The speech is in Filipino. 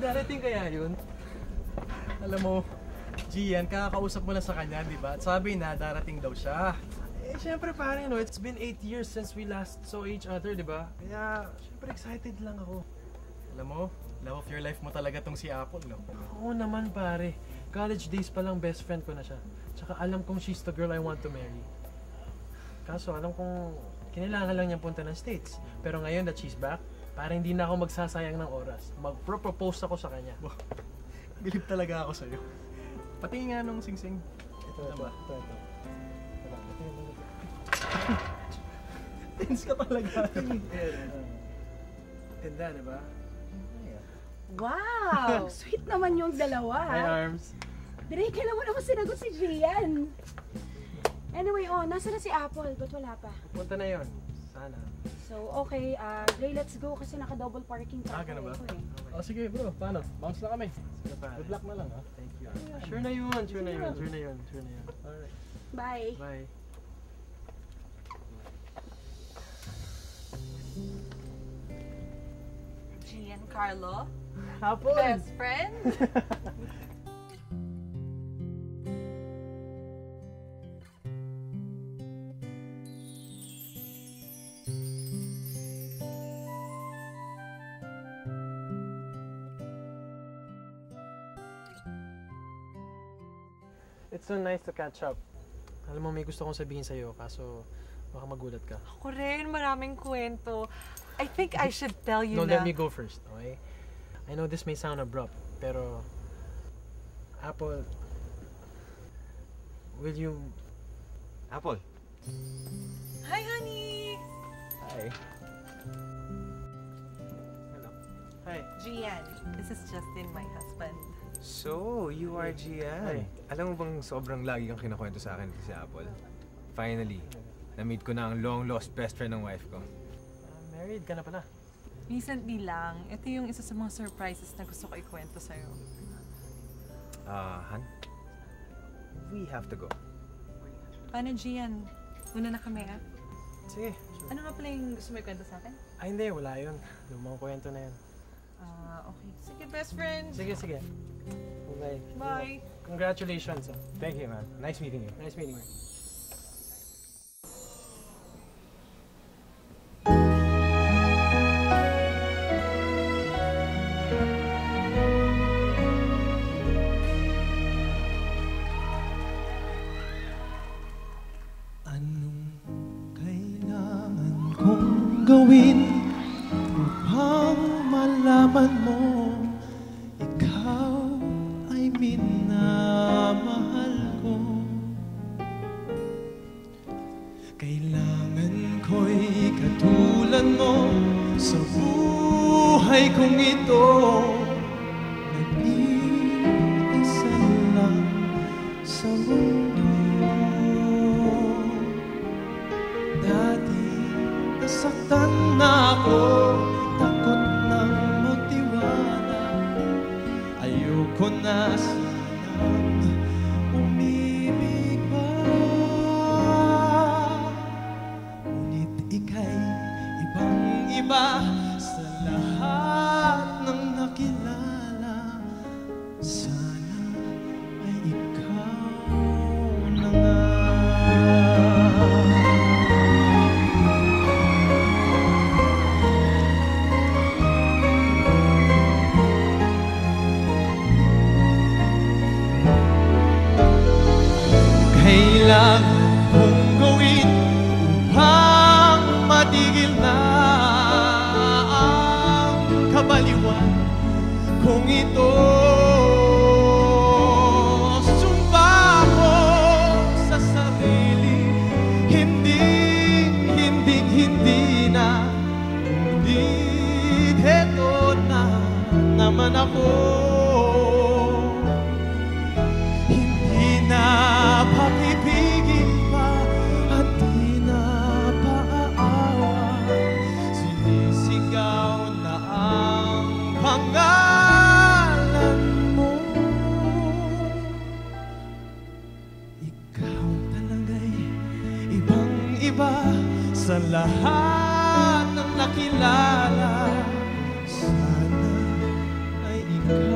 Darating kaya yun? Alam mo, Gian, kakakausap mo na sa kanya, di ba? At sabi na, darating daw siya. Eh, syempre pare, no? It's been 8 years since we last saw each other, di ba? Kaya, syempre excited lang ako. Alam mo, love of your life mo talaga tong si Apple, no? Oo naman, pare. College days pa lang best friend ko na siya. Tsaka alam kong she's the girl I want to marry. Kaso, alam kong kinailangan lang niyang punta ng States. Pero ngayon that she's back, parang hindi na ako magsasayang ng oras. Mag-propose ako sa kanya. Bilib talaga ako sa'yo. Pati nga nung sing-sing. Ito ba? Ito. Tense ka talaga. Ganda, diba? Wow! Sweet naman yung dalawa. Hi, Arms. Dre, kailan mo naman sinagot si Gian? Anyway, nasa na si Apple? Ba't wala pa? Punta na yon. Sana. So, okay. Dre, let's go kasi naka-double parking pa Ganun ba? ako eh. Oh, sige bro. Paano? Bounce na kami. Sige pa. Good luck na lang, ha? Thank you. Sure na yun. Alright. Bye. Bye. Giancarlo? Apple! Best friend? It's so nice to catch up. Alam mo, may gusto kong sabihin sa'yo, kaso baka magulat ka. Ako rin, maraming kwento. I think I should tell you No, na... let me go first, okay? I know this may sound abrupt, pero... Apple... Will you... Apple. Hi, honey! Hi. Hello. Hi. Gian, this is Justin, my husband. So, you are Gian. Hi. Alam mo bang sobrang lagi kang kinakwento sa akin si Apple? Finally, na-meet ko na ang long-lost best friend ng wife ko. Married ka na pala. Recently lang, ito yung isa sa mga surprises na gusto ko ikwento sa'yo. Han? We have to go. Paano, Gian? Una na kami, ha? Sige. Ano nga pala yung gusto mo ikwento sa akin? Ay, hindi. Wala yun. Lumang kwento na yun. Okay. Sige, best friend! Sige. Bye. Bye! Congratulations. Thank you, man. Nice meeting you. Nice meeting you. Gawin upang malaman mo ikaw ay minamahal ko. Kailangan ko'y katulad mo sa buhay kong ito. Nag-iisa lang sa mundo. Dati nasaktan na ako, takot nang magtiwala. Ayoko na sanang umibig pa. Ngunit ika'y ibang-iba sa lahat ng nakilala. Sana ay ikaw na nga. Kailangan kong gawin upang matigil na ang kabaliwan kung ito. Sumpa ko sa sarili, hindi na. Ngunit heto na naman ako. Hindi na papipigil pa at di na paaawa. Sinisigaw na ang pangalan mo. Ikaw talaga'y ibang-iba sa lahat ng nakilala. Sana ay ka.